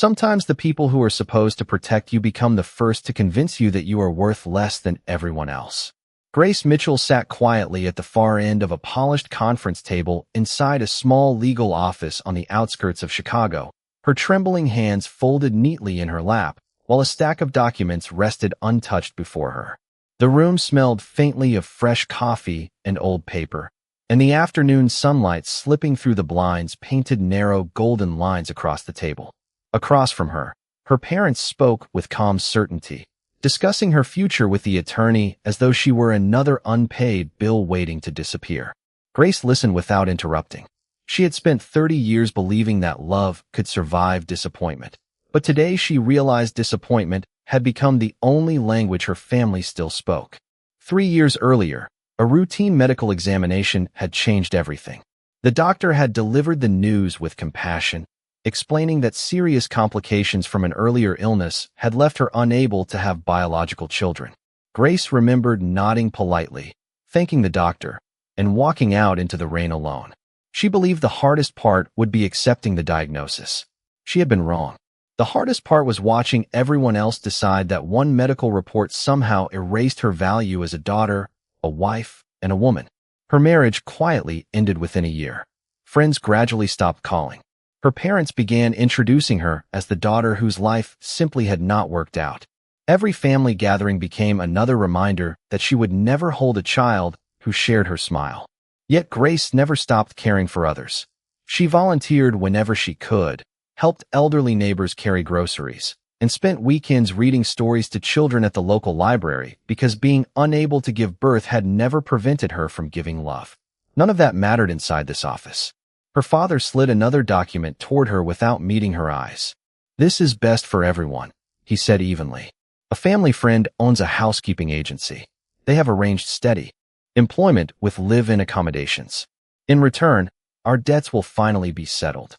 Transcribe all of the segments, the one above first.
Sometimes the people who are supposed to protect you become the first to convince you that you are worth less than everyone else. Grace Mitchell sat quietly at the far end of a polished conference table inside a small legal office on the outskirts of Chicago, her trembling hands folded neatly in her lap, while a stack of documents rested untouched before her. The room smelled faintly of fresh coffee and old paper, and the afternoon sunlight slipping through the blinds painted narrow golden lines across the table. Across from her, her parents spoke with calm certainty, discussing her future with the attorney as though she were another unpaid bill waiting to disappear. Grace listened without interrupting. She had spent 30 years believing that love could survive disappointment, but today she realized disappointment had become the only language her family still spoke. 3 years earlier, a routine medical examination had changed everything. The doctor had delivered the news with compassion, explaining that serious complications from an earlier illness had left her unable to have biological children. Grace remembered nodding politely, thanking the doctor, and walking out into the rain alone. She believed the hardest part would be accepting the diagnosis. She had been wrong. The hardest part was watching everyone else decide that one medical report somehow erased her value as a daughter, a wife, and a woman. Her marriage quietly ended within a year. Friends gradually stopped calling. Her parents began introducing her as the daughter whose life simply had not worked out. Every family gathering became another reminder that she would never hold a child who shared her smile. Yet Grace never stopped caring for others. She volunteered whenever she could, helped elderly neighbors carry groceries, and spent weekends reading stories to children at the local library because being unable to give birth had never prevented her from giving love. None of that mattered inside this office. Her father slid another document toward her without meeting her eyes. "This is best for everyone," he said evenly. "A family friend owns a housekeeping agency. They have arranged steady employment with live-in accommodations. In return, our debts will finally be settled."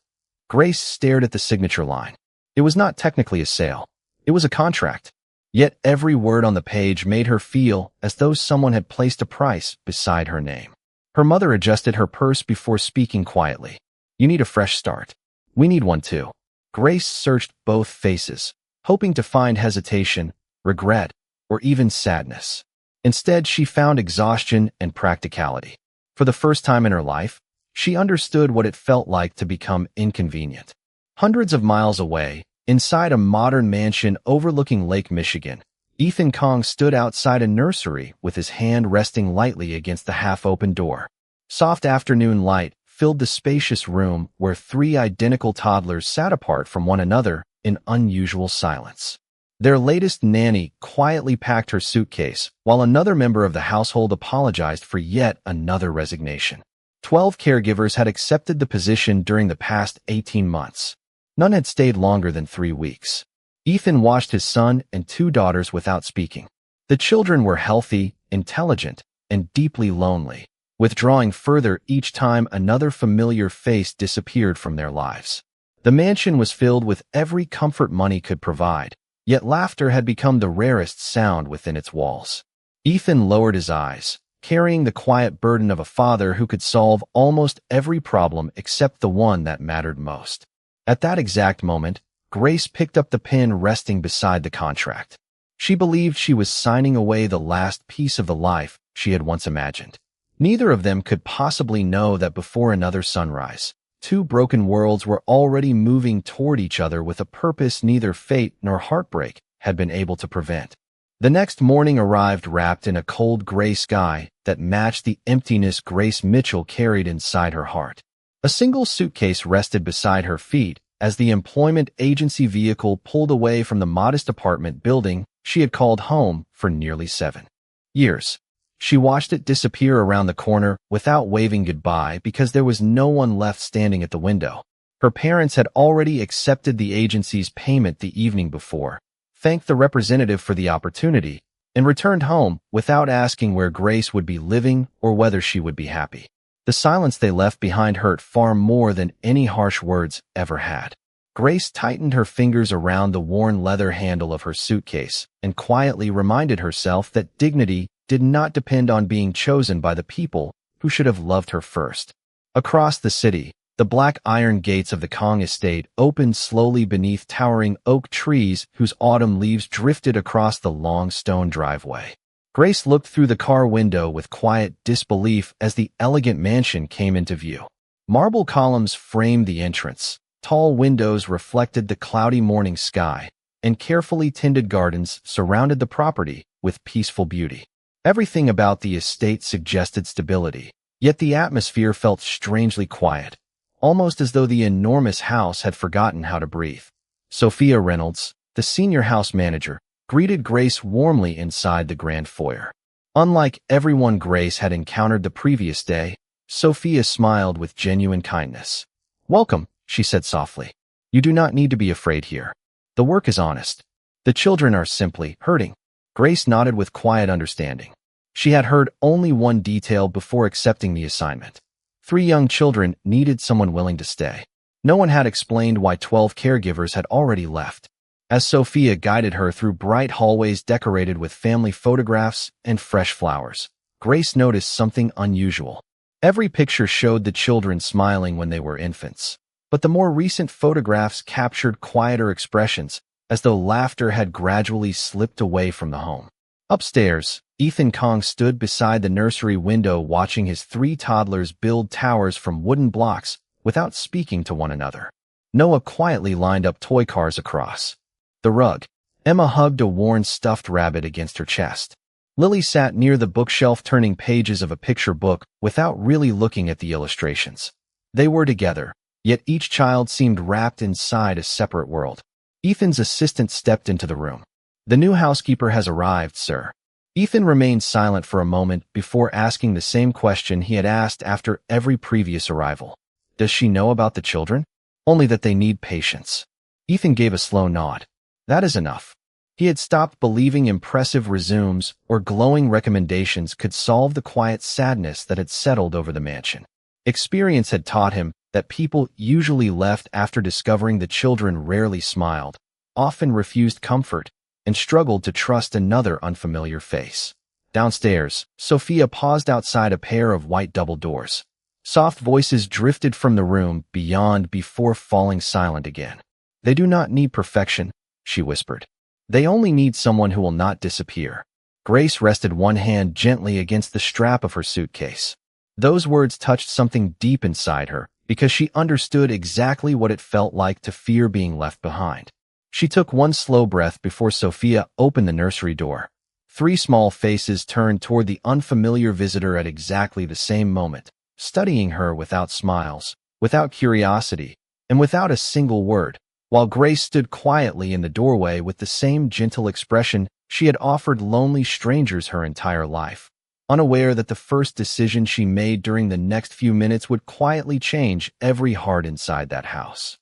Grace stared at the signature line. It was not technically a sale. It was a contract. Yet every word on the page made her feel as though someone had placed a price beside her name. Her mother adjusted her purse before speaking quietly. "You need a fresh start. We need one too." Grace searched both faces, hoping to find hesitation, regret, or even sadness. Instead, she found exhaustion and practicality. For the first time in her life, she understood what it felt like to become inconvenient. Hundreds of miles away, inside a modern mansion overlooking Lake Michigan, Ethan Kong stood outside a nursery with his hand resting lightly against the half-open door. Soft afternoon light filled the spacious room where 3 identical toddlers sat apart from one another in unusual silence. Their latest nanny quietly packed her suitcase, while another member of the household apologized for yet another resignation. 12 caregivers had accepted the position during the past 18 months. None had stayed longer than 3 weeks. Ethan watched his son and 2 daughters without speaking. The children were healthy, intelligent, and deeply lonely, withdrawing further each time another familiar face disappeared from their lives. The mansion was filled with every comfort money could provide, yet laughter had become the rarest sound within its walls. Ethan lowered his eyes, carrying the quiet burden of a father who could solve almost every problem except the one that mattered most. At that exact moment, Grace picked up the pen resting beside the contract. She believed she was signing away the last piece of the life she had once imagined. Neither of them could possibly know that before another sunrise, 2 broken worlds were already moving toward each other with a purpose neither fate nor heartbreak had been able to prevent. The next morning arrived wrapped in a cold gray sky that matched the emptiness Grace Mitchell carried inside her heart. A single suitcase rested beside her feet as the employment agency vehicle pulled away from the modest apartment building she had called home for nearly 7 years. She watched it disappear around the corner without waving goodbye because there was no one left standing at the window. Her parents had already accepted the agency's payment the evening before, thanked the representative for the opportunity, and returned home without asking where Grace would be living or whether she would be happy. The silence they left behind hurt far more than any harsh words ever had. Grace tightened her fingers around the worn leather handle of her suitcase and quietly reminded herself that dignity did not depend on being chosen by the people who should have loved her first. Across the city, The black iron gates of the Kong estate opened slowly beneath towering oak trees whose autumn leaves drifted across the long stone driveway. Grace looked through the car window with quiet disbelief as the elegant mansion came into view. Marble columns framed the entrance, tall windows reflected the cloudy morning sky, and carefully tended gardens surrounded the property with peaceful beauty. Everything about the estate suggested stability, yet the atmosphere felt strangely quiet, almost as though the enormous house had forgotten how to breathe. Sophia Reynolds, the senior house manager, greeted Grace warmly inside the grand foyer. Unlike everyone Grace had encountered the previous day, Sophia smiled with genuine kindness. "Welcome," she said softly. "You do not need to be afraid here. The work is honest. The children are simply hurting." Grace nodded with quiet understanding. She had heard only one detail before accepting the assignment. 3 young children needed someone willing to stay. No one had explained why 12 caregivers had already left. As Sophia guided her through bright hallways decorated with family photographs and fresh flowers, Grace noticed something unusual. Every picture showed the children smiling when they were infants, but the more recent photographs captured quieter expressions, as though laughter had gradually slipped away from the home. Upstairs, Ethan Kong stood beside the nursery window watching his 3 toddlers build towers from wooden blocks without speaking to one another. Noah quietly lined up toy cars across the rug. Emma hugged a worn stuffed rabbit against her chest. Lily sat near the bookshelf turning pages of a picture book without really looking at the illustrations. They were together, yet each child seemed wrapped inside a separate world. Ethan's assistant stepped into the room. "The new housekeeper has arrived, sir." Ethan remained silent for a moment before asking the same question he had asked after every previous arrival. "Does she know about the children?" "Only that they need patience." Ethan gave a slow nod. "That is enough." He had stopped believing impressive resumes or glowing recommendations could solve the quiet sadness that had settled over the mansion. Experience had taught him that people usually left after discovering the children rarely smiled, often refused comfort, and struggled to trust another unfamiliar face. Downstairs, Sophia paused outside a pair of white double doors. Soft voices drifted from the room beyond before falling silent again. "They do not need perfection," she whispered. "They only need someone who will not disappear." Grace rested one hand gently against the strap of her suitcase. Those words touched something deep inside her because she understood exactly what it felt like to fear being left behind. She took one slow breath before Sophia opened the nursery door. 3 small faces turned toward the unfamiliar visitor at exactly the same moment, studying her without smiles, without curiosity, and without a single word, while Grace stood quietly in the doorway with the same gentle expression she had offered lonely strangers her entire life, unaware that the first decision she made during the next few minutes would quietly change every heart inside that house.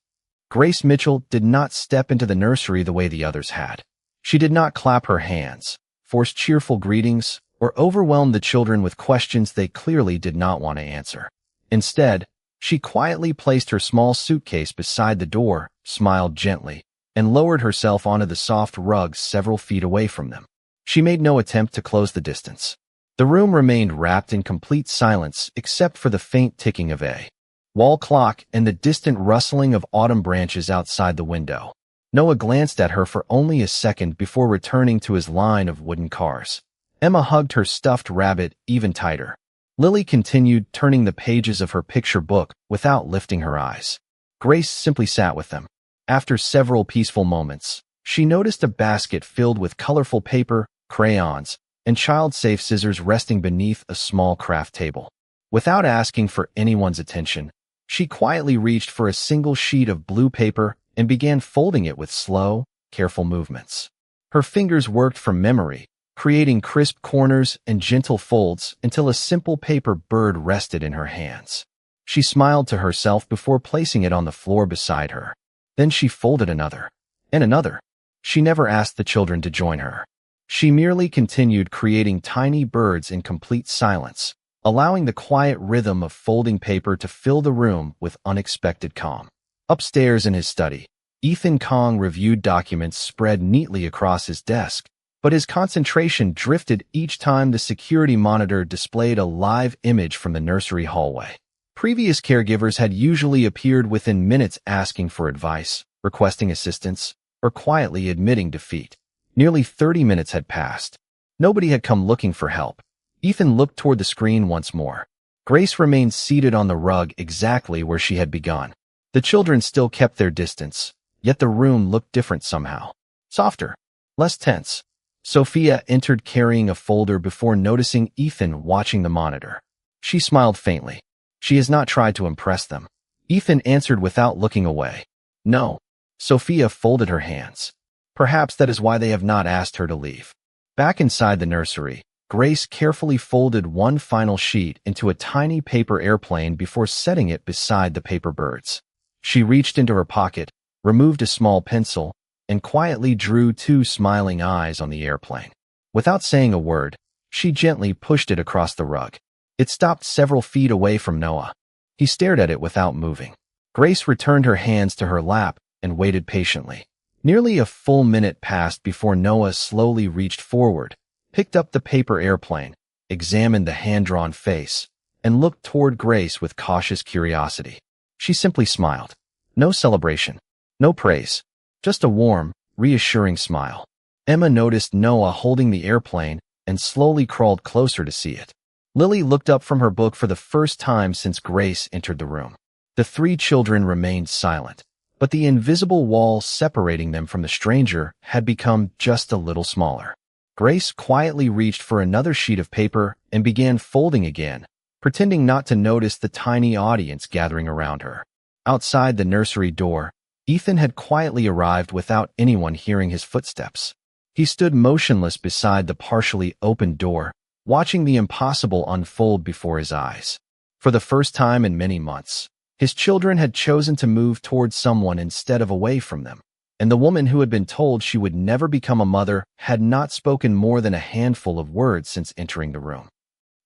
Grace Mitchell did not step into the nursery the way the others had. She did not clap her hands, force cheerful greetings, or overwhelm the children with questions they clearly did not want to answer. Instead, she quietly placed her small suitcase beside the door, smiled gently, and lowered herself onto the soft rug several feet away from them. She made no attempt to close the distance. The room remained wrapped in complete silence except for the faint ticking of a wall clock and the distant rustling of autumn branches outside the window. Noah glanced at her for only a second before returning to his line of wooden cars. Emma hugged her stuffed rabbit even tighter. Lily continued turning the pages of her picture book without lifting her eyes. Grace simply sat with them. After several peaceful moments, she noticed a basket filled with colorful paper, crayons, and child-safe scissors resting beneath a small craft table. Without asking for anyone's attention, she quietly reached for a single sheet of blue paper and began folding it with slow, careful movements. Her fingers worked from memory, creating crisp corners and gentle folds until a simple paper bird rested in her hands. She smiled to herself before placing it on the floor beside her. Then she folded another, and another. She never asked the children to join her. She merely continued creating tiny birds in complete silence, allowing the quiet rhythm of folding paper to fill the room with unexpected calm. Upstairs in his study, Ethan Kong reviewed documents spread neatly across his desk, but his concentration drifted each time the security monitor displayed a live image from the nursery hallway. Previous caregivers had usually appeared within minutes asking for advice, requesting assistance, or quietly admitting defeat. Nearly 30 minutes had passed. Nobody had come looking for help. Ethan looked toward the screen once more. Grace remained seated on the rug exactly where she had begun. The children still kept their distance, yet the room looked different somehow. Softer, less tense. Sophia entered carrying a folder before noticing Ethan watching the monitor. She smiled faintly. She has not tried to impress them. Ethan answered without looking away. No. Sophia folded her hands. Perhaps that is why they have not asked her to leave. Back inside the nursery, Grace carefully folded one final sheet into a tiny paper airplane before setting it beside the paper birds. She reached into her pocket, removed a small pencil, and quietly drew two smiling eyes on the airplane. Without saying a word, she gently pushed it across the rug. It stopped several feet away from Noah. He stared at it without moving. Grace returned her hands to her lap and waited patiently. Nearly a full minute passed before Noah slowly reached forward, picked up the paper airplane, examined the hand-drawn face, and looked toward Grace with cautious curiosity. She simply smiled. No celebration, no praise, just a warm, reassuring smile. Emma noticed Noah holding the airplane and slowly crawled closer to see it. Lily looked up from her book for the first time since Grace entered the room. The three children remained silent, but the invisible wall separating them from the stranger had become just a little smaller. Grace quietly reached for another sheet of paper and began folding again, pretending not to notice the tiny audience gathering around her. Outside the nursery door, Ethan had quietly arrived without anyone hearing his footsteps. He stood motionless beside the partially opened door, watching the impossible unfold before his eyes. For the first time in many months, his children had chosen to move towards someone instead of away from them, and the woman who had been told she would never become a mother had not spoken more than a handful of words since entering the room.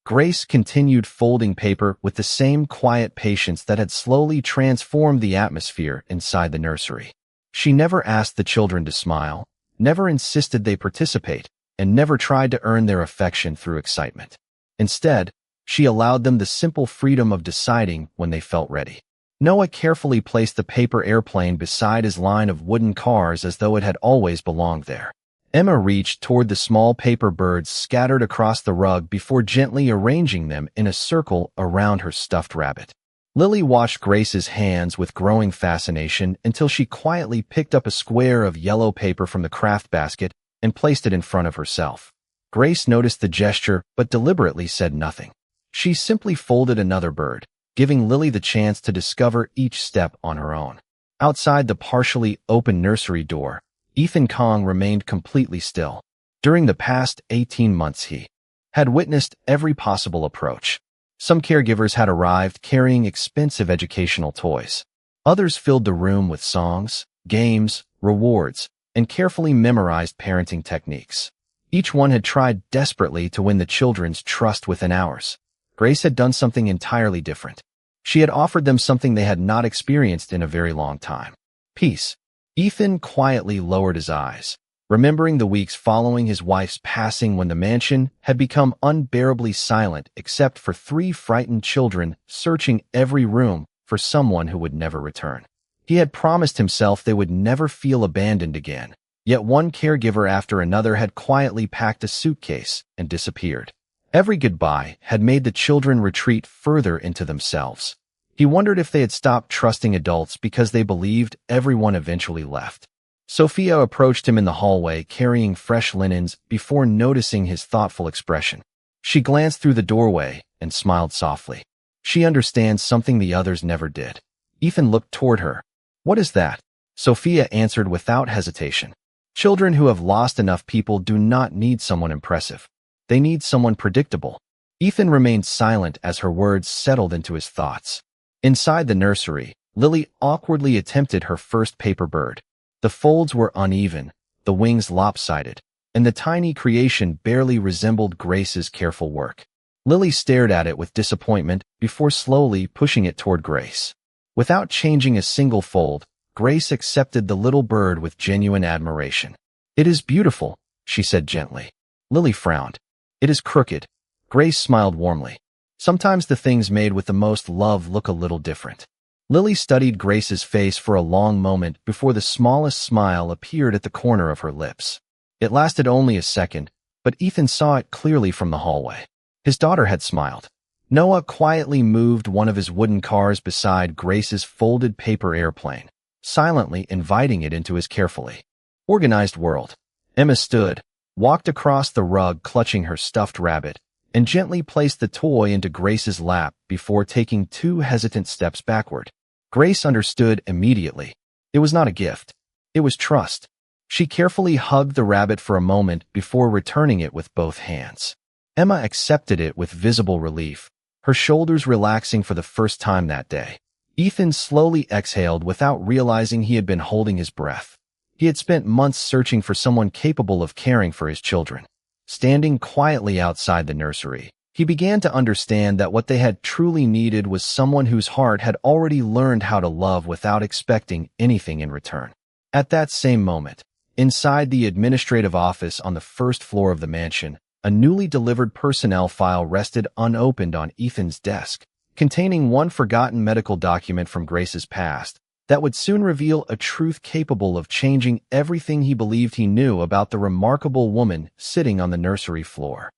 Grace continued folding paper with the same quiet patience that had slowly transformed the atmosphere inside the nursery. She never asked the children to smile, never insisted they participate, and never tried to earn their affection through excitement. Instead, she allowed them the simple freedom of deciding when they felt ready. Noah carefully placed the paper airplane beside his line of wooden cars as though it had always belonged there. Emma reached toward the small paper birds scattered across the rug before gently arranging them in a circle around her stuffed rabbit. Lily watched Grace's hands with growing fascination until she quietly picked up a square of yellow paper from the craft basket and placed it in front of herself. Grace noticed the gesture but deliberately said nothing. She simply folded another bird, giving Lily the chance to discover each step on her own. Outside the partially open nursery door, Ethan Kong remained completely still. During the past 18 months he had witnessed every possible approach. Some caregivers had arrived carrying expensive educational toys. Others filled the room with songs, games, rewards, and carefully memorized parenting techniques. Each one had tried desperately to win the children's trust within hours. Grace had done something entirely different. She had offered them something they had not experienced in a very long time. Peace. Ethan quietly lowered his eyes, remembering the weeks following his wife's passing when the mansion had become unbearably silent except for three frightened children searching every room for someone who would never return. He had promised himself they would never feel abandoned again, yet one caregiver after another had quietly packed a suitcase and disappeared. Every goodbye had made the children retreat further into themselves. He wondered if they had stopped trusting adults because they believed everyone eventually left. Sophia approached him in the hallway carrying fresh linens before noticing his thoughtful expression. She glanced through the doorway and smiled softly. She understands something the others never did. Ethan looked toward her. "What is that?" Sophia answered without hesitation. "Children who have lost enough people do not need someone impressive. They need someone predictable." Ethan remained silent as her words settled into his thoughts. Inside the nursery, Lily awkwardly attempted her first paper bird. The folds were uneven, the wings lopsided, and the tiny creation barely resembled Grace's careful work. Lily stared at it with disappointment before slowly pushing it toward Grace. Without changing a single fold, Grace accepted the little bird with genuine admiration. "It is beautiful," she said gently. Lily frowned. "It is crooked." Grace smiled warmly. Sometimes the things made with the most love look a little different. Lily studied Grace's face for a long moment before the smallest smile appeared at the corner of her lips. It lasted only a second, but Ethan saw it clearly from the hallway. His daughter had smiled. Noah quietly moved one of his wooden cars beside Grace's folded paper airplane, silently inviting it into his carefully organized world. Emma stood, walked across the rug clutching her stuffed rabbit, and gently placed the toy into Grace's lap before taking 2 hesitant steps backward. Grace understood immediately. It was not a gift. It was trust. She carefully hugged the rabbit for a moment before returning it with both hands. Emma accepted it with visible relief, her shoulders relaxing for the first time that day. Ethan slowly exhaled without realizing he had been holding his breath. He had spent months searching for someone capable of caring for his children. Standing quietly outside the nursery, he began to understand that what they had truly needed was someone whose heart had already learned how to love without expecting anything in return. At that same moment, inside the administrative office on the first floor of the mansion, a newly delivered personnel file rested unopened on Ethan's desk, containing one forgotten medical document from Grace's past that would soon reveal a truth capable of changing everything he believed he knew about the remarkable woman sitting on the nursery floor.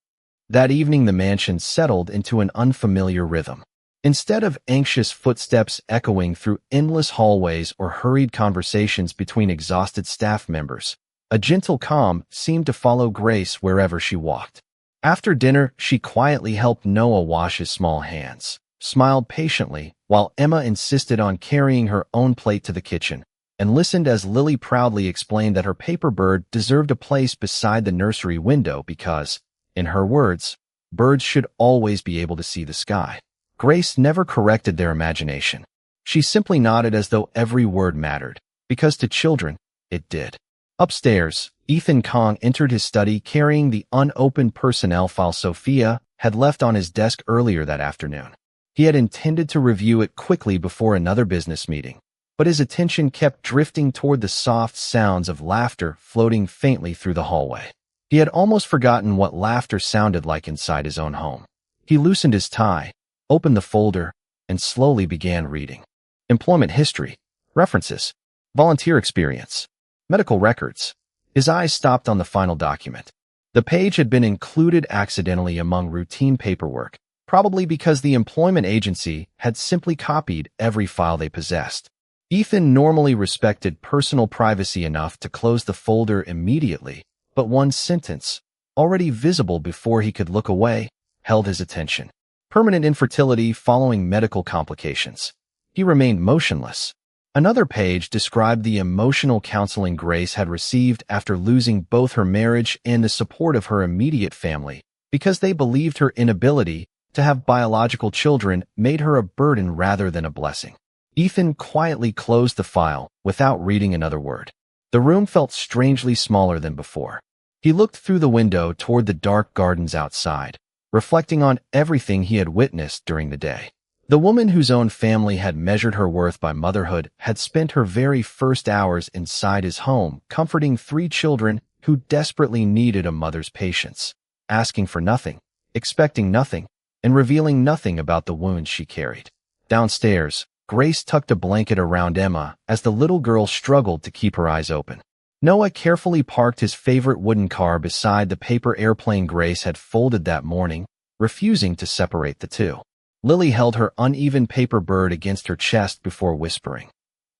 That evening the mansion settled into an unfamiliar rhythm. Instead of anxious footsteps echoing through endless hallways or hurried conversations between exhausted staff members, a gentle calm seemed to follow Grace wherever she walked. After dinner, she quietly helped Noah wash his small hands, smiled patiently while Emma insisted on carrying her own plate to the kitchen, and listened as Lily proudly explained that her paper bird deserved a place beside the nursery window because, in her words, birds should always be able to see the sky. Grace never corrected their imagination. She simply nodded as though every word mattered, because to children, it did. Upstairs, Ethan Kong entered his study carrying the unopened personnel file Sophia had left on his desk earlier that afternoon. He had intended to review it quickly before another business meeting, but his attention kept drifting toward the soft sounds of laughter floating faintly through the hallway. He had almost forgotten what laughter sounded like inside his own home. He loosened his tie, opened the folder, and slowly began reading. Employment history, references, volunteer experience, medical records. His eyes stopped on the final document. The page had been included accidentally among routine paperwork, probably because the employment agency had simply copied every file they possessed. Ethan normally respected personal privacy enough to close the folder immediately, but one sentence, already visible before he could look away, held his attention. Permanent infertility following medical complications. He remained motionless. Another page described the emotional counseling Grace had received after losing both her marriage and the support of her immediate family, because they believed her inability to have biological children made her a burden rather than a blessing. Ethan quietly closed the file without reading another word. The room felt strangely smaller than before. He looked through the window toward the dark gardens outside, reflecting on everything he had witnessed during the day. The woman whose own family had measured her worth by motherhood had spent her very first hours inside his home comforting 3 children who desperately needed a mother's patience, asking for nothing, expecting nothing, and revealing nothing about the wounds she carried. Downstairs, Grace tucked a blanket around Emma as the little girl struggled to keep her eyes open. Noah carefully parked his favorite wooden car beside the paper airplane Grace had folded that morning, refusing to separate the two. Lily held her uneven paper bird against her chest before whispering,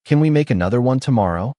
"Can we make another one tomorrow?"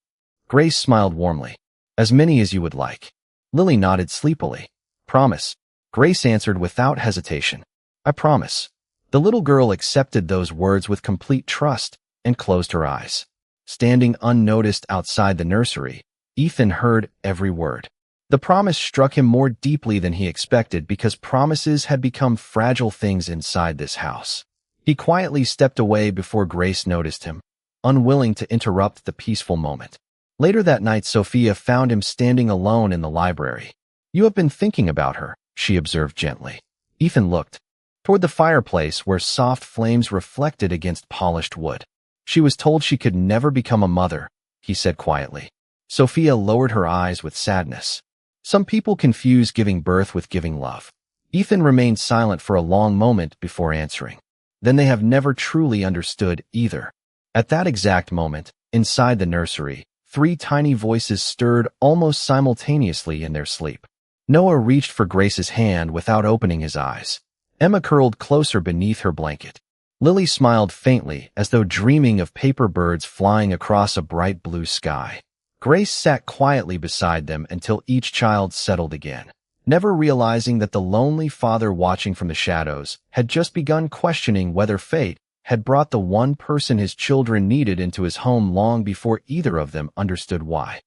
Grace smiled warmly. "As many as you would like." Lily nodded sleepily. "Promise." Grace answered without hesitation. "I promise." The little girl accepted those words with complete trust and closed her eyes. Standing unnoticed outside the nursery, Ethan heard every word. The promise struck him more deeply than he expected because promises had become fragile things inside this house. He quietly stepped away before Grace noticed him, unwilling to interrupt the peaceful moment. Later that night, Sophia found him standing alone in the library. "You have been thinking about her," she observed gently. Ethan looked toward the fireplace where soft flames reflected against polished wood. "She was told she could never become a mother," he said quietly. Sophia lowered her eyes with sadness. "Some people confuse giving birth with giving love." Ethan remained silent for a long moment before answering. Then they have never truly understood either. At that exact moment, inside the nursery, three tiny voices stirred almost simultaneously in their sleep. Noah reached for Grace's hand without opening his eyes. Emma curled closer beneath her blanket. Lily smiled faintly, as though dreaming of paper birds flying across a bright blue sky. Grace sat quietly beside them until each child settled again, never realizing that the lonely father watching from the shadows had just begun questioning whether fate had brought the one person his children needed into his home long before either of them understood why.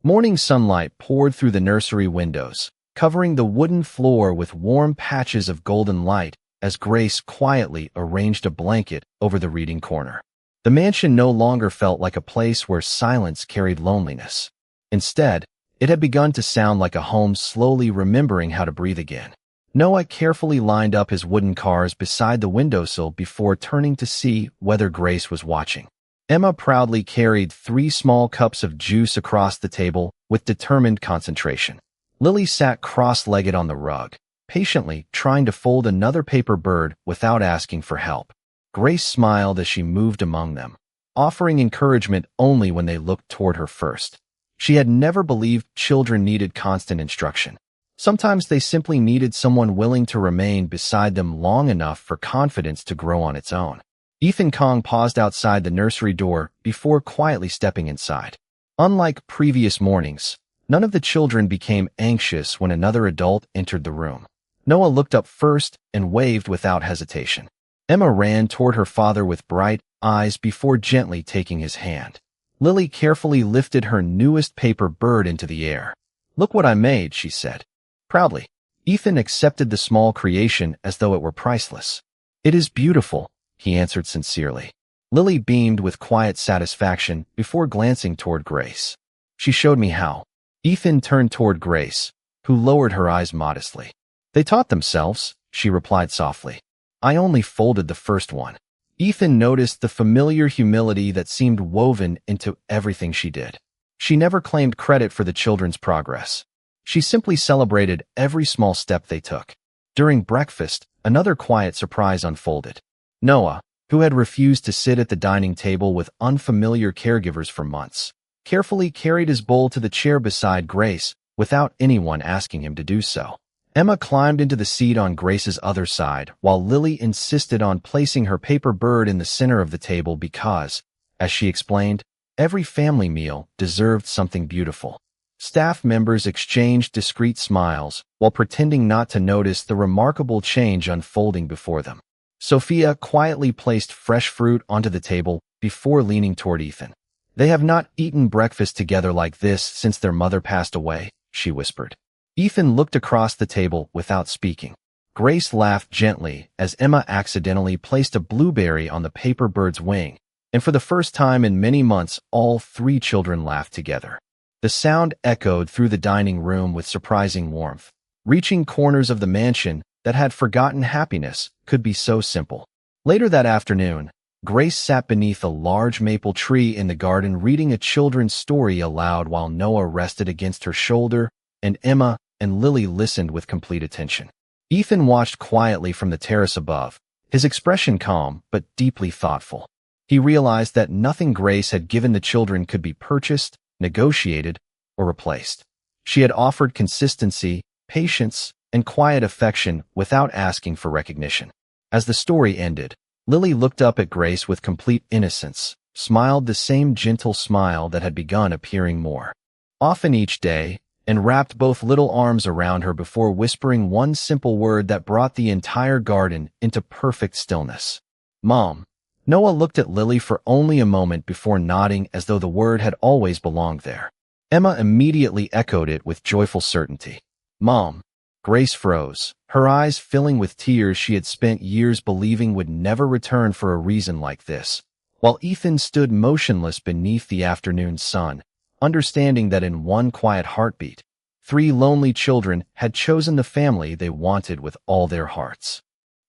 Morning sunlight poured through the nursery windows, covering the wooden floor with warm patches of golden light as Grace quietly arranged a blanket over the reading corner. The mansion no longer felt like a place where silence carried loneliness. Instead, it had begun to sound like a home slowly remembering how to breathe again. Noah carefully lined up his wooden cars beside the windowsill before turning to see whether Grace was watching. Emma proudly carried 3 small cups of juice across the table with determined concentration. Lily sat cross-legged on the rug, patiently trying to fold another paper bird without asking for help. Grace smiled as she moved among them, offering encouragement only when they looked toward her first. She had never believed children needed constant instruction. Sometimes they simply needed someone willing to remain beside them long enough for confidence to grow on its own. Ethan Kong paused outside the nursery door before quietly stepping inside. Unlike previous mornings, none of the children became anxious when another adult entered the room. Noah looked up first and waved without hesitation. Emma ran toward her father with bright eyes before gently taking his hand. Lily carefully lifted her newest paper bird into the air. "Look what I made," she said. Proudly, Ethan accepted the small creation as though it were priceless. "It is beautiful," he answered sincerely. Lily beamed with quiet satisfaction before glancing toward Grace. "She showed me how." Ethan turned toward Grace, who lowered her eyes modestly. "They taught themselves," she replied softly. "I only folded the first one." Ethan noticed the familiar humility that seemed woven into everything she did. She never claimed credit for the children's progress. She simply celebrated every small step they took. During breakfast, another quiet surprise unfolded. Noah, who had refused to sit at the dining table with unfamiliar caregivers for months, carefully carried his bowl to the chair beside Grace without anyone asking him to do so. Emma climbed into the seat on Grace's other side, while Lily insisted on placing her paper bird in the center of the table because, as she explained, every family meal deserved something beautiful. Staff members exchanged discreet smiles while pretending not to notice the remarkable change unfolding before them. Sophia quietly placed fresh fruit onto the table before leaning toward Ethan. "They have not eaten breakfast together like this since their mother passed away," she whispered. Ethan looked across the table without speaking. Grace laughed gently as Emma accidentally placed a blueberry on the paper bird's wing, and for the first time in many months, all 3 children laughed together. The sound echoed through the dining room with surprising warmth, reaching corners of the mansion that had forgotten happiness could be so simple. Later that afternoon, Grace sat beneath a large maple tree in the garden reading a children's story aloud while Noah rested against her shoulder, and Emma and Lily listened with complete attention. Ethan watched quietly from the terrace above, his expression calm but deeply thoughtful. He realized that nothing Grace had given the children could be purchased, negotiated, or replaced. She had offered consistency, patience, and quiet affection without asking for recognition. As the story ended, Lily looked up at Grace with complete innocence, smiled the same gentle smile that had begun appearing more often each day, and wrapped both little arms around her before whispering one simple word that brought the entire garden into perfect stillness. "Mom." Noah looked at Lily for only a moment before nodding as though the word had always belonged there. Emma immediately echoed it with joyful certainty. "Mom." Grace froze, her eyes filling with tears she had spent years believing would never return for a reason like this, while Ethan stood motionless beneath the afternoon sun, understanding that in one quiet heartbeat, 3 lonely children had chosen the family they wanted with all their hearts.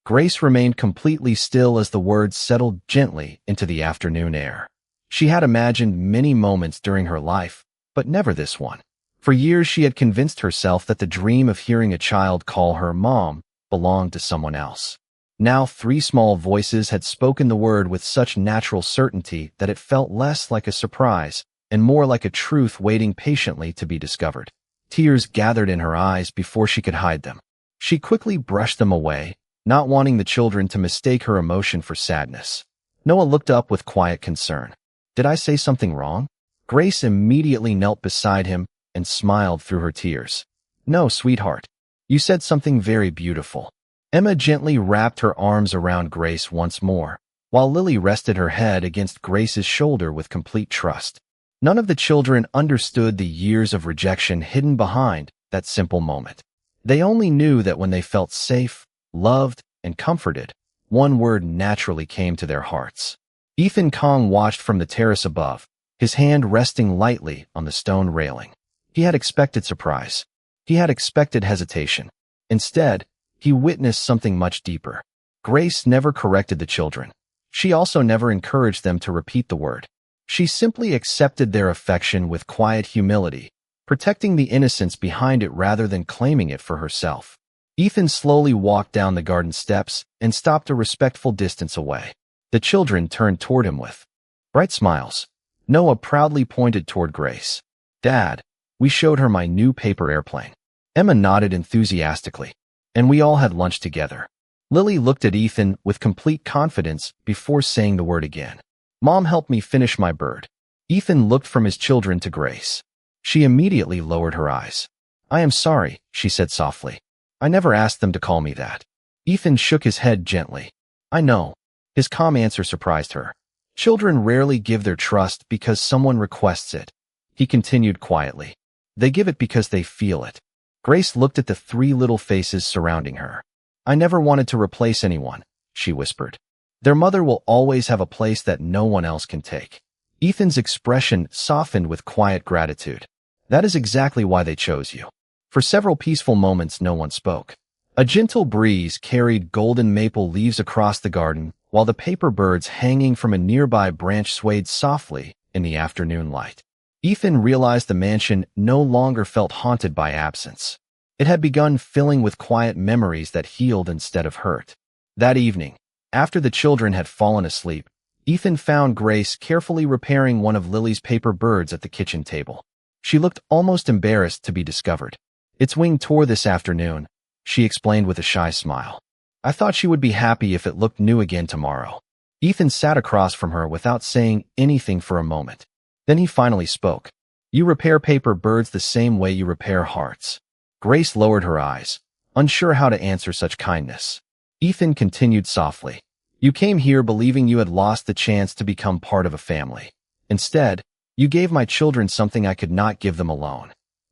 Grace remained completely still as the words settled gently into the afternoon air. She had imagined many moments during her life, but never this one. For years she had convinced herself that the dream of hearing a child call her mom belonged to someone else. Now 3 small voices had spoken the word with such natural certainty that it felt less like a surprise and more like a truth waiting patiently to be discovered. Tears gathered in her eyes before she could hide them. She quickly brushed them away, not wanting the children to mistake her emotion for sadness. Noah looked up with quiet concern. "Did I say something wrong?" Grace immediately knelt beside him and smiled through her tears. "No, sweetheart. You said something very beautiful." Emma gently wrapped her arms around Grace once more, while Lily rested her head against Grace's shoulder with complete trust. None of the children understood the years of rejection hidden behind that simple moment. They only knew that when they felt safe, loved, and comforted, one word naturally came to their hearts. Ethan Kong watched from the terrace above, his hand resting lightly on the stone railing. He had expected surprise. He had expected hesitation. Instead, he witnessed something much deeper. Grace never corrected the children. She also never encouraged them to repeat the word. She simply accepted their affection with quiet humility, protecting the innocence behind it rather than claiming it for herself. Ethan slowly walked down the garden steps and stopped a respectful distance away. The children turned toward him with bright smiles. Noah proudly pointed toward Grace. "Dad, we showed her my new paper airplane." Emma nodded enthusiastically. "And we all had lunch together." Lily looked at Ethan with complete confidence before saying the word again. "Mom helped me finish my bird." Ethan looked from his children to Grace. She immediately lowered her eyes. "I am sorry," she said softly. "I never asked them to call me that." Ethan shook his head gently. "I know." His calm answer surprised her. "Children rarely give their trust because someone requests it." He continued quietly. "They give it because they feel it." Grace looked at the 3 little faces surrounding her. "I never wanted to replace anyone," she whispered. "Their mother will always have a place that no one else can take." Ethan's expression softened with quiet gratitude. "That is exactly why they chose you." For several peaceful moments, no one spoke. A gentle breeze carried golden maple leaves across the garden, while the paper birds hanging from a nearby branch swayed softly in the afternoon light. Ethan realized the mansion no longer felt haunted by absence. It had begun filling with quiet memories that healed instead of hurt. That evening, after the children had fallen asleep, Ethan found Grace carefully repairing one of Lily's paper birds at the kitchen table. She looked almost embarrassed to be discovered. "Its wing tore this afternoon," she explained with a shy smile. "I thought she would be happy if it looked new again tomorrow." Ethan sat across from her without saying anything for a moment. Then he finally spoke. "You repair paper birds the same way you repair hearts." Grace lowered her eyes, unsure how to answer such kindness. Ethan continued softly. "You came here believing you had lost the chance to become part of a family. Instead, you gave my children something I could not give them alone."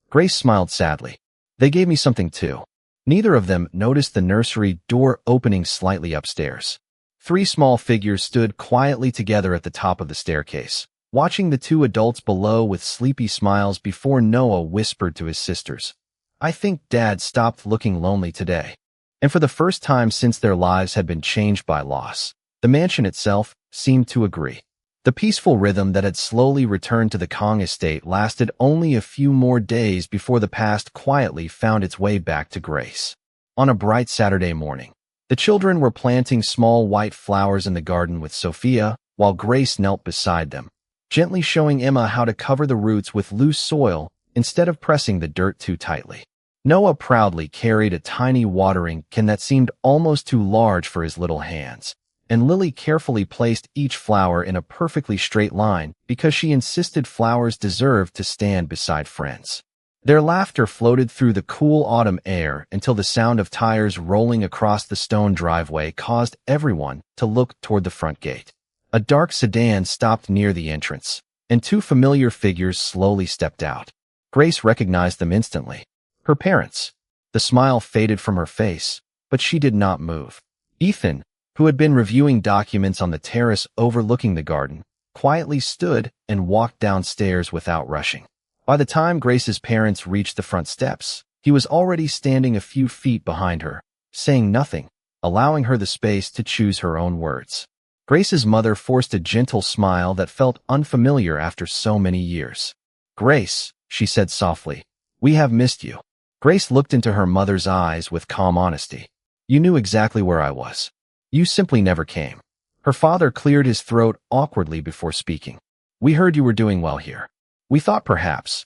Grace smiled sadly. "They gave me something too." Neither of them noticed the nursery door opening slightly upstairs. 3 small figures stood quietly together at the top of the staircase, watching the 2 adults below with sleepy smiles before Noah whispered to his sisters, "I think Dad stopped looking lonely today." And for the first time since their lives had been changed by loss, the mansion itself seemed to agree. The peaceful rhythm that had slowly returned to the Kong estate lasted only a few more days before the past quietly found its way back to Grace. On a bright Saturday morning, the children were planting small white flowers in the garden with Sophia, while Grace knelt beside them, gently showing Emma how to cover the roots with loose soil instead of pressing the dirt too tightly. Noah proudly carried a tiny watering can that seemed almost too large for his little hands, and Lily carefully placed each flower in a perfectly straight line because she insisted flowers deserved to stand beside friends. Their laughter floated through the cool autumn air until the sound of tires rolling across the stone driveway caused everyone to look toward the front gate. A dark sedan stopped near the entrance, and 2 familiar figures slowly stepped out. Grace recognized them instantly. Her parents. The smile faded from her face, but she did not move. Ethan, who had been reviewing documents on the terrace overlooking the garden, quietly stood and walked downstairs without rushing. By the time Grace's parents reached the front steps, he was already standing a few feet behind her, saying nothing, allowing her the space to choose her own words. Grace's mother forced a gentle smile that felt unfamiliar after so many years. "Grace," she said softly, "we have missed you." Grace looked into her mother's eyes with calm honesty. You knew exactly where I was. You simply never came. Her father cleared his throat awkwardly before speaking. We heard you were doing well here. We thought perhaps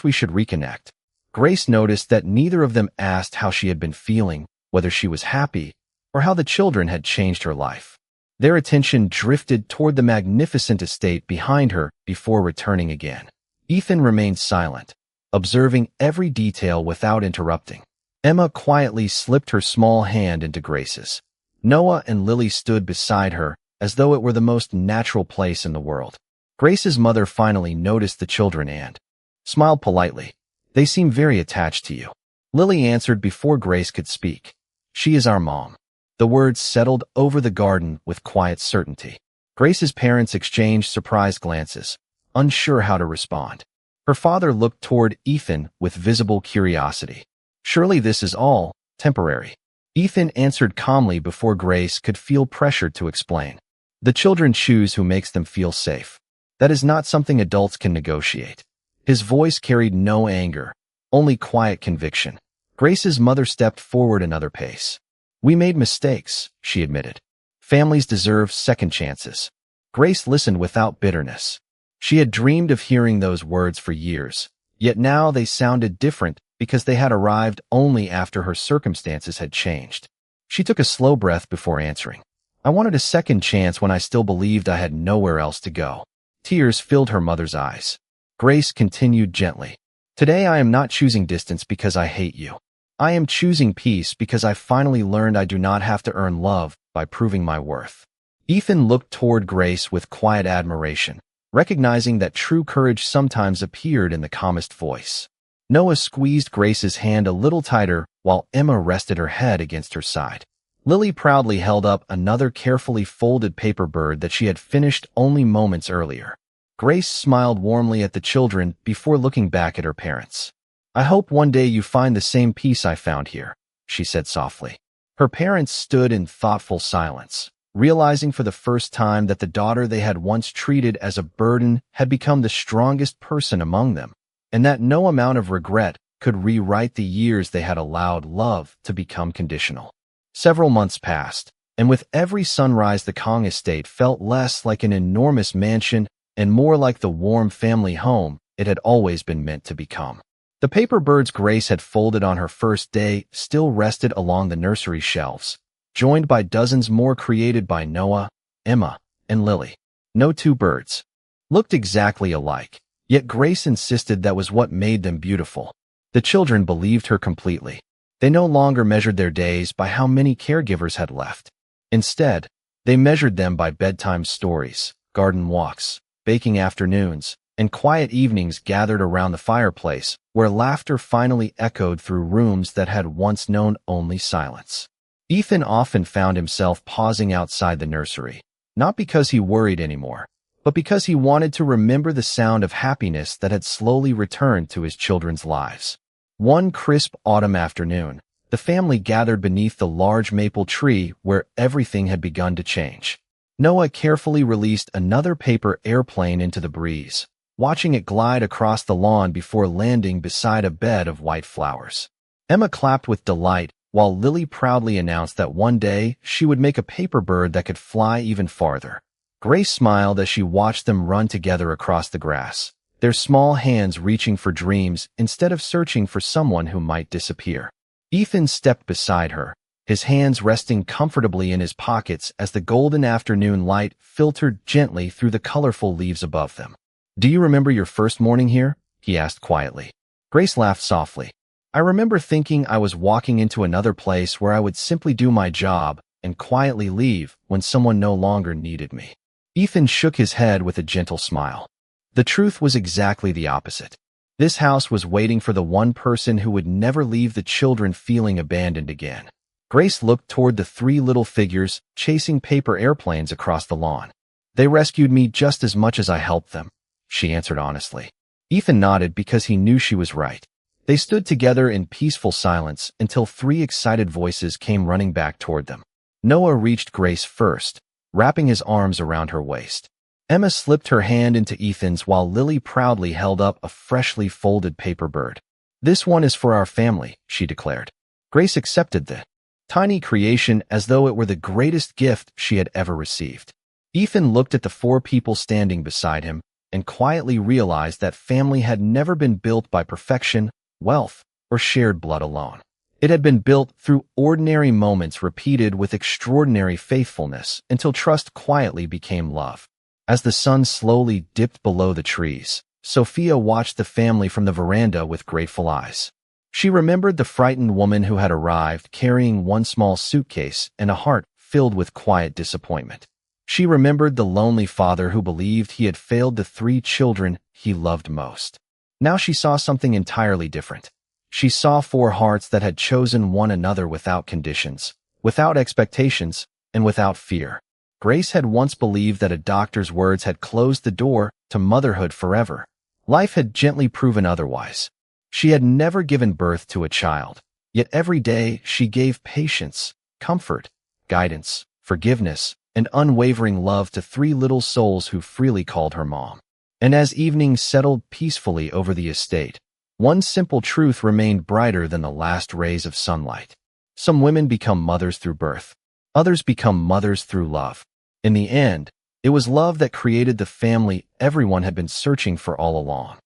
we should reconnect. Grace noticed that neither of them asked how she had been feeling, whether she was happy, or how the children had changed her life. Their attention drifted toward the magnificent estate behind her before returning again. Ethan remained silent, observing every detail without interrupting. Emma quietly slipped her small hand into Grace's. Noah and Lily stood beside her, as though it were the most natural place in the world. Grace's mother finally noticed the children and smiled politely. They seem very attached to you. Lily answered before Grace could speak. She is our mom. The words settled over the garden with quiet certainty. Grace's parents exchanged surprised glances, unsure how to respond. Her father looked toward Ethan with visible curiosity. Surely this is all temporary. Ethan answered calmly before Grace could feel pressured to explain. The children choose who makes them feel safe. That is not something adults can negotiate. His voice carried no anger, only quiet conviction. Grace's mother stepped forward another pace. We made mistakes, she admitted. Families deserve second chances. Grace listened without bitterness. She had dreamed of hearing those words for years, yet now they sounded different because they had arrived only after her circumstances had changed. She took a slow breath before answering. I wanted a second chance when I still believed I had nowhere else to go. Tears filled her mother's eyes. Grace continued gently. Today I am not choosing distance because I hate you. I am choosing peace because I finally learned I do not have to earn love by proving my worth. Ethan looked toward Grace with quiet admiration, recognizing that true courage sometimes appeared in the calmest voice. Noah squeezed Grace's hand a little tighter while Emma rested her head against her side. Lily proudly held up another carefully folded paper bird that she had finished only moments earlier. Grace smiled warmly at the children before looking back at her parents. I hope one day you find the same peace I found here, she said softly. Her parents stood in thoughtful silence, realizing for the first time that the daughter they had once treated as a burden had become the strongest person among them, and that no amount of regret could rewrite the years they had allowed love to become conditional. Several months passed, and with every sunrise the Kong estate felt less like an enormous mansion and more like the warm family home it had always been meant to become. The paper birds Grace had folded on her first day still rested along the nursery shelves, joined by dozens more created by Noah, Emma, and Lily. No two birds looked exactly alike, yet Grace insisted that was what made them beautiful. The children believed her completely. They no longer measured their days by how many caregivers had left. Instead, they measured them by bedtime stories, garden walks, baking afternoons, and quiet evenings gathered around the fireplace, where laughter finally echoed through rooms that had once known only silence. Ethan often found himself pausing outside the nursery, not because he worried anymore, but because he wanted to remember the sound of happiness that had slowly returned to his children's lives. One crisp autumn afternoon, the family gathered beneath the large maple tree where everything had begun to change. Noah carefully released another paper airplane into the breeze, watching it glide across the lawn before landing beside a bed of white flowers. Emma clapped with delight, while Lily proudly announced that one day she would make a paper bird that could fly even farther. Grace smiled as she watched them run together across the grass, their small hands reaching for dreams instead of searching for someone who might disappear. Ethan stepped beside her, his hands resting comfortably in his pockets as the golden afternoon light filtered gently through the colorful leaves above them. Do you remember your first morning here? He asked quietly. Grace laughed softly. I remember thinking I was walking into another place where I would simply do my job and quietly leave when someone no longer needed me. Ethan shook his head with a gentle smile. The truth was exactly the opposite. This house was waiting for the one person who would never leave the children feeling abandoned again. Grace looked toward the three little figures chasing paper airplanes across the lawn. They rescued me just as much as I helped them, she answered honestly. Ethan nodded because he knew she was right. They stood together in peaceful silence until three excited voices came running back toward them. Noah reached Grace first, wrapping his arms around her waist. Emma slipped her hand into Ethan's while Lily proudly held up a freshly folded paper bird. This one is for our family, she declared. Grace accepted the tiny creation as though it were the greatest gift she had ever received. Ethan looked at the four people standing beside him and quietly realized that family had never been built by perfection, wealth, or shared blood alone. It had been built through ordinary moments repeated with extraordinary faithfulness until trust quietly became love. As the sun slowly dipped below the trees, Sophia watched the family from the veranda with grateful eyes. She remembered the frightened woman who had arrived carrying one small suitcase and a heart filled with quiet disappointment. She remembered the lonely father who believed he had failed the three children he loved most. Now she saw something entirely different. She saw four hearts that had chosen one another without conditions, without expectations, and without fear. Grace had once believed that a doctor's words had closed the door to motherhood forever. Life had gently proven otherwise. She had never given birth to a child, yet every day she gave patience, comfort, guidance, forgiveness, and unwavering love to three little souls who freely called her mom. And as evening settled peacefully over the estate, one simple truth remained brighter than the last rays of sunlight. Some women become mothers through birth. Others become mothers through love. In the end, it was love that created the family everyone had been searching for all along.